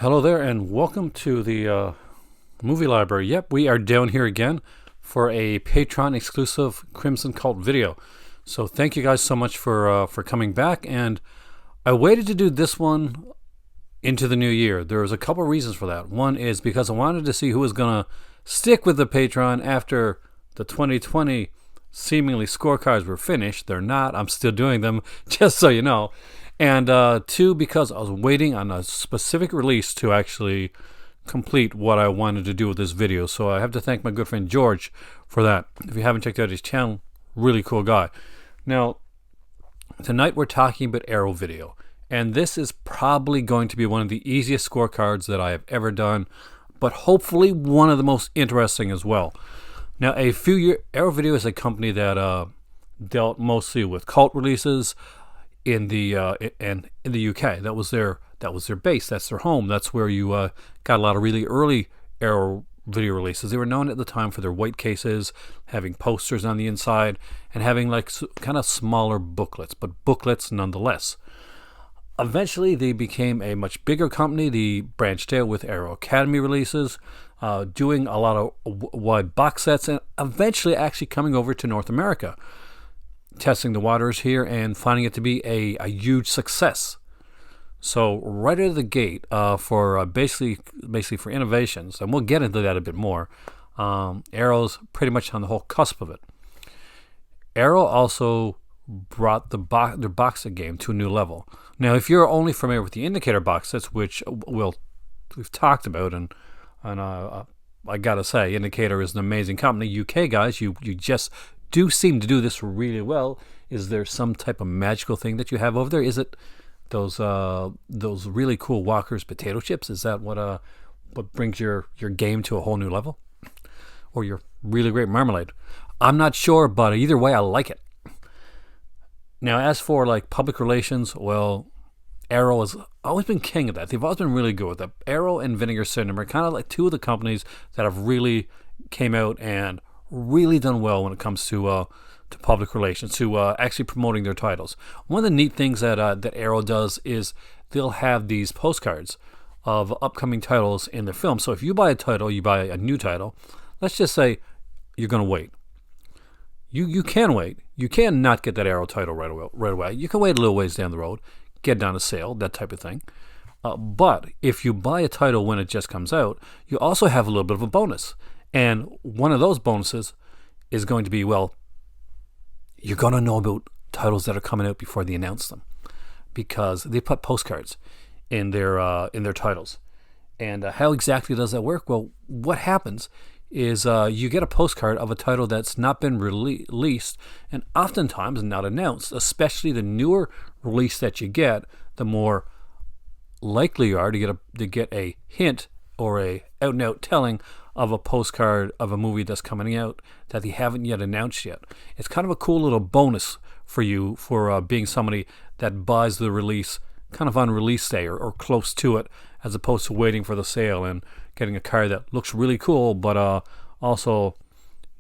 Hello there, and welcome to the movie library. Yep, we are down here again for a Patreon exclusive Crimson Cult video. So thank you guys so much for coming back. And I waited to do this one into the new year. There was a couple reasons for that. One is because I wanted to see who was gonna stick with the Patreon after the 2020 seemingly scorecards were finished. They're not. I'm still doing them, just so you know. And two, because I was waiting on a specific release to actually complete what I wanted to do with this video. So I have to thank my good friend George for that. If you haven't checked out his channel, really cool guy. Now, tonight we're talking about Arrow Video. And this is probably going to be one of the easiest scorecards that I have ever done, but hopefully one of the most interesting as well. Now, Arrow Video is a company that dealt mostly with cult releases in the UK. That was their base. That's their home. That's where you got a lot of really early Arrow Video releases. They were known at the time for their white cases, having posters on the inside, and having like kind of smaller booklets, but booklets nonetheless. Eventually, they became a much bigger company. They branched out with Arrow Academy releases, doing a lot of wide box sets, and eventually actually coming over to North America, testing the waters here and finding it to be a huge success. So right out of the gate, for basically for innovations, and we'll get into that a bit more, Arrow's pretty much on the whole cusp of it. Arrow also brought their box set game to a new level. Now, if you're only familiar with the Indicator box sets, which we've talked about, and I gotta say, Indicator is an amazing company. UK guys, you just do seem to do this really well. Is there some type of magical thing that you have over there? Is it those really cool Walker's potato chips? Is that what brings your game to a whole new level? Or your really great marmalade? I'm not sure, but either way, I like it. Now, as for like public relations, well, Arrow has always been king of that. They've always been really good with that. Arrow and Vinegar Syndrome are kind of like two of the companies that have really came out and really done well when it comes to public relations, to actually promoting their titles. One of the neat things that Arrow does is they'll have these postcards of upcoming titles in their film. So if you buy a title, you buy a new title. Let's just say you're going to wait. You can wait. You can not get that Arrow title right away. You can wait a little ways down the road, get it on a sale, that type of thing. But if you buy a title when it just comes out, you also have a little bit of a bonus. And one of those bonuses is going to be, well, you're going to know about titles that are coming out before they announce them, because they put postcards in their titles. And how exactly does that work? Well, what happens is you get a postcard of a title that's not been released and oftentimes not announced. Especially the newer release that you get, the more likely you are to get a hint or a out-and-out telling of a postcard of a movie that's coming out that they haven't yet announced yet. It's kind of a cool little bonus for you for being somebody that buys the release kind of on release day or close to it, as opposed to waiting for the sale and getting a card that looks really cool, but also,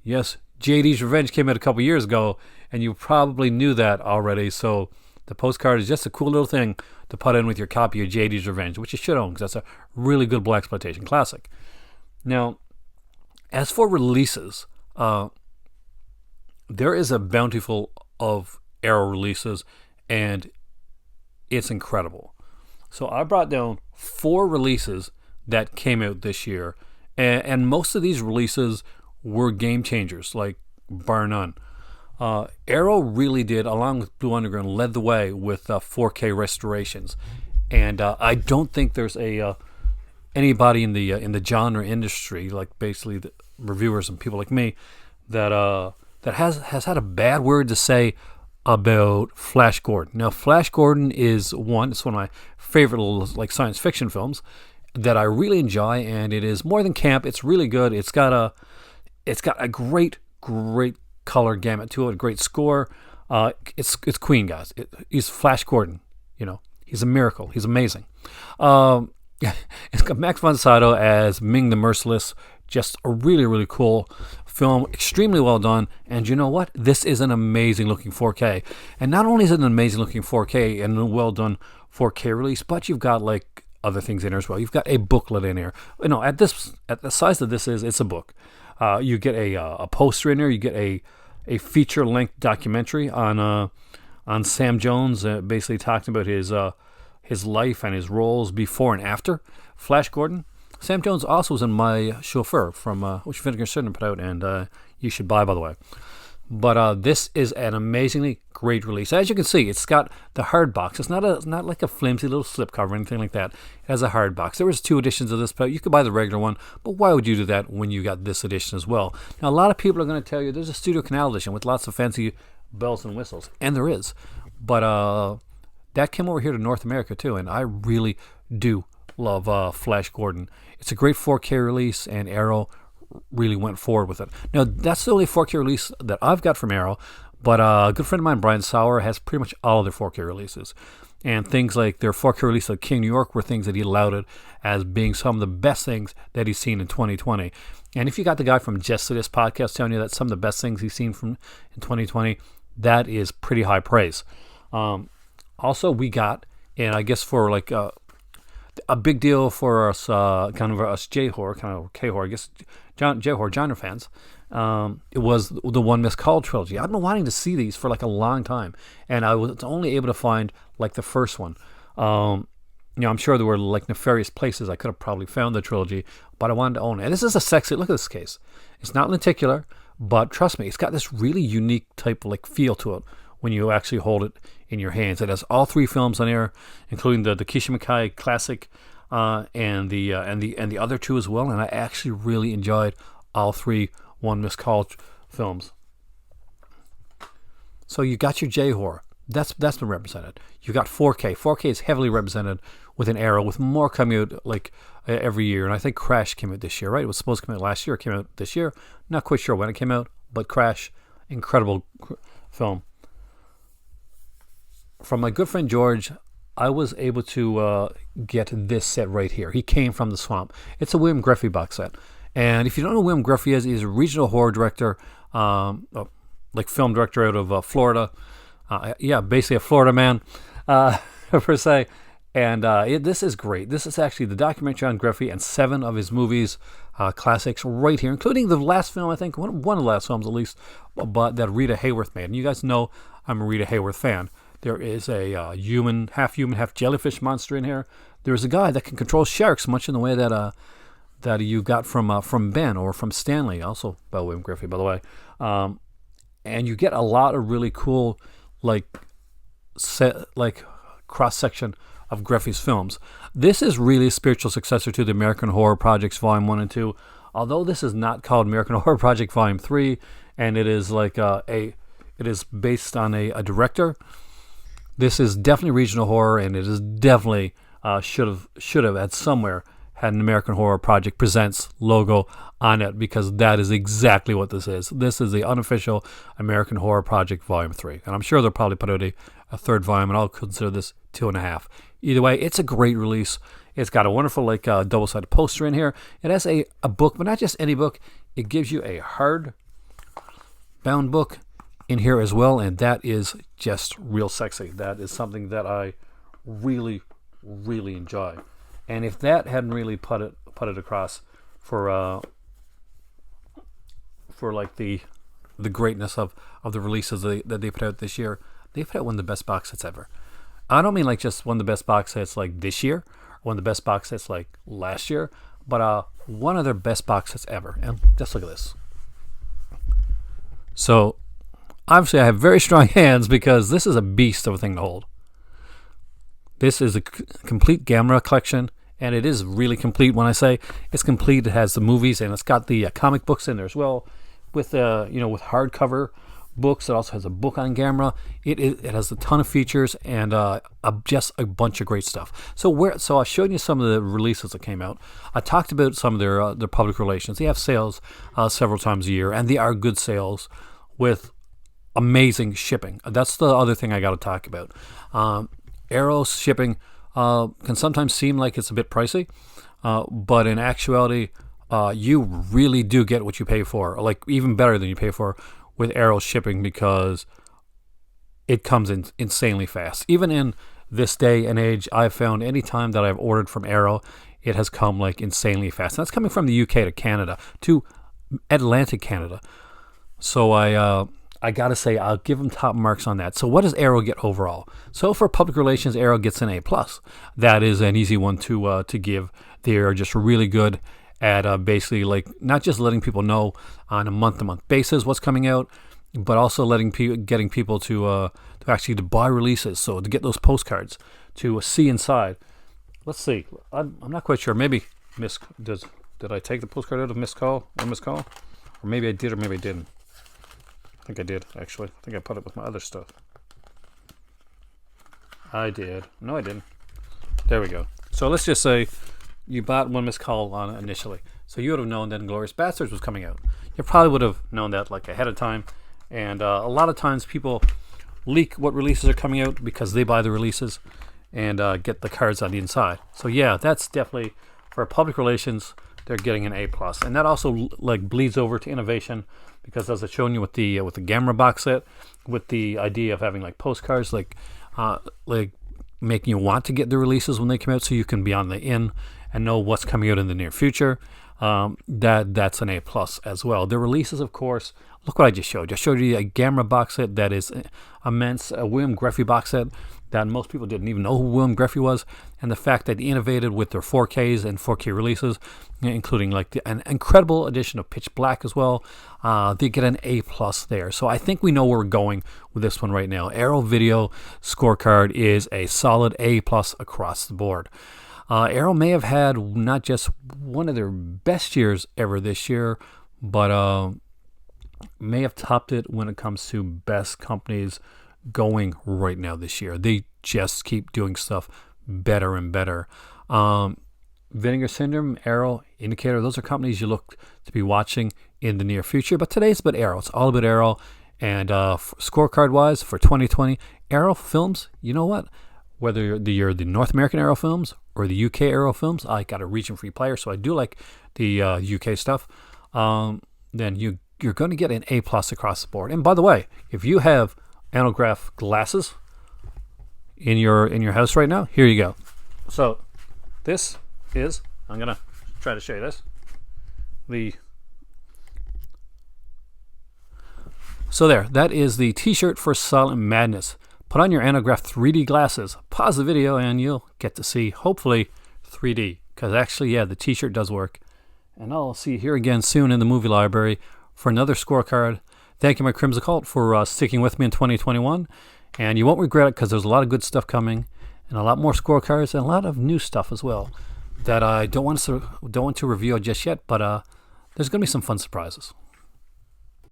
yes, JD's Revenge came out a couple years ago, and you probably knew that already, so the postcard is just a cool little thing to put in with your copy of JD's Revenge, which you should own, because that's a really good blaxploitation classic. Now, as for releases, there is a bountiful of Arrow releases, and it's incredible. So I brought down 4 releases that came out this year, and most of these releases were game changers, like bar none. Arrow really did, along with Blue Underground, led the way with 4K restorations, and I don't think there's anybody in the genre industry, like basically the reviewers and people like me, that has had a bad word to say about Flash Gordon. Now, Flash Gordon is it's one of my favorite little like science fiction films that I really enjoy, and it is more than camp. It's really good. It's got a great color gamut to it, a great score. It's Queen, guys. He's Flash Gordon. You know, he's a miracle. He's amazing. It's got Max von Sydow as Ming the Merciless. Just a really, really cool film, extremely well done. And you know what? This is an amazing looking 4K. And not only is it an amazing looking 4K and a well done 4K release, but you've got like other things in there as well. You've got a booklet in here. At the size that this is, it's a book. You get a poster in there. You get a feature-length documentary on Sam Jones, basically talking about his life and his roles before and after Flash Gordon. Sam Jones also was in My Chauffeur from which Vinegar Syndrome put out, and you should buy, by the way. But this is an amazingly great release. As you can see, it's got the hard box. It's not like a flimsy little slipcover or anything like that. It has a hard box. There was 2 editions of this, but you could buy the regular one. But why would you do that when you got this edition as well? Now, a lot of people are going to tell you there's a Studio Canal edition with lots of fancy bells and whistles, and there is. But that came over here to North America too, and I really do love Flash Gordon. It's a great 4K release, and Arrow really went forward with it. Now, that's the only 4K release that I've got from Arrow, but a good friend of mine, Brian Sauer, has pretty much all of their 4K releases. And things like their 4K release of King New York were things that he lauded as being some of the best things that he's seen in 2020. And if you got the guy from Just to This podcast telling you that some of the best things he's seen from in 2020, that is pretty high praise. Also, we got, and I guess for like a big deal for us, kind of us J-horror, kind of K-horror, I guess, J-horror genre fans, it was the One Missed Call trilogy. I've been wanting to see these for like a long time, and I was only able to find like the first one. I'm sure there were like nefarious places I could have probably found the trilogy, but I wanted to own it. And this is a sexy, look at this case. It's not lenticular, but trust me, it's got this really unique type of like feel to it when you actually hold it in your hands. It has all 3 films on there, including the Keisha McKay classic and the other 2 as well. And I actually really enjoyed all 3 One Missed Call films. So you got your J-horror. That's been represented. You got 4K. 4K is heavily represented with an Arrow, with more coming out like every year. And I think Crash came out this year, right? It was supposed to come out last year. It came out this year. Not quite sure when it came out, but Crash, incredible film. From my good friend George, I was able to get this set right here. He came from the swamp. It's a William Griffey box set. And if you don't know who William Griffey is, he's a regional horror director, like film director out of Florida. Basically a Florida man, per se. And this is great. This is actually the documentary on Griffey and 7 of his movies, classics right here, including the last film, I think, one of the last films at least, but that Rita Hayworth made. And you guys know I'm a Rita Hayworth fan. There is a half human, half jellyfish monster in here. There's a guy that can control sharks, much in the way that you got from Ben or from Stanley, also by William Griffey, by the way. And you get a lot of really cool, cross section of Griffey's films. This is really a spiritual successor to the American Horror Projects Volume 1 and 2. Although this is not called American Horror Project Volume 3, and it is it is based on a director. This is definitely regional horror, and it is definitely should have had somewhere had an American Horror Project Presents logo on it, because that is exactly what this is. This is the unofficial American Horror Project Volume 3. And I'm sure they'll probably put out a 3rd volume, and I'll consider this 2.5. Either way, it's a great release. It's got a wonderful double-sided poster in here. It has a book, but not just any book. It gives you a hard-bound book in here as well, and that is just real sexy. That is something that I really, really enjoy. And if that hadn't really put it across for like the greatness of the releases that they put out this year, they put out one of the best box sets ever. I don't mean like just one of the best box sets like this year, or one of the best box sets like last year, but one of their best box sets ever. And just look at this. So obviously I have very strong hands, because this is a beast of a thing to hold. This is a complete Gamera collection, and it is really complete. When I say it's complete, it has the movies, and it's got the comic books in there as well, with with hardcover books. It also has a book on Gamera. It has a ton of features and just a bunch of great stuff. So I showed you some of the releases that came out. I talked about some of their public relations. They have sales several times a year, and they are good sales with amazing shipping. That's the other thing I got to talk about. Arrow's shipping can sometimes seem like it's a bit pricey, but in actuality, you really do get what you pay for, like even better than you pay for with Arrow's shipping, because it comes in insanely fast. Even in this day and age, I've found any time that I've ordered from Arrow, it has come like insanely fast. And that's coming from the UK to Canada, to Atlantic Canada. So I gotta say, I'll give them top marks on that. So what does Arrow get overall? So for public relations, Arrow gets an A+. That is an easy one to give. They are just really good at basically like not just letting people know on a month-to-month basis what's coming out, but also getting people to actually to buy releases. So to get those postcards, to see inside. Let's see. I'm not quite sure. Maybe did I take the postcard out of Missed Call? Or maybe I did, or maybe I didn't. I think I did, actually. I think I put it with my other stuff. I did. No, I didn't. There we go. So let's just say you bought one Missed Call on it initially. So you would have known that Inglourious Basterds was coming out. You probably would have known that like ahead of time. And a lot of times people leak what releases are coming out because they buy the releases and get the cards on the inside. So yeah, that's definitely, for public relations, they're getting an A+. And that also like bleeds over to innovation, because as I've shown you with the Gamera box set, with the idea of having like postcards, like making you want to get the releases when they come out, so you can be on the in and know what's coming out in the near future. That's an A+ as well. The releases, of course, look what I just showed you. I showed you a Gamera box set that is immense, a William Greffy box set that most people didn't even know who William Greffy was, and the fact that they innovated with their 4Ks and 4K releases, including like an incredible edition of Pitch Black as well. They get an A+ there. So I think we know where we're going with this one right now. Arrow Video Scorecard is a solid A+ across the board. Arrow may have had not just one of their best years ever this year, but may have topped it when it comes to best companies going right now this year. They just keep doing stuff better and better. Vinegar Syndrome, Arrow, Indicator, those are companies you look to be watching in the near future. But today's about Arrow. It's all about Arrow. And scorecard-wise for 2020, Arrow films, you know what? Whether you're the North American Arrow films or the UK Arrow films, I got a region-free player, so I do like the UK stuff. Then you're going to get an A+ across the board. And by the way, if you have Anograph glasses in your house right now, here you go. So this is, I'm gonna try to show you this. So that is the t-shirt for Silent Madness. Put on your Anograph 3D glasses, pause the video, and you'll get to see, hopefully, 3D. Because actually, yeah, the t-shirt does work. And I'll see you here again soon in the movie library for another scorecard. Thank you, my Crimson Cult, for sticking with me in 2021. And you won't regret it, because there's a lot of good stuff coming, and a lot more scorecards, and a lot of new stuff as well that I don't want to reveal just yet, but there's going to be some fun surprises.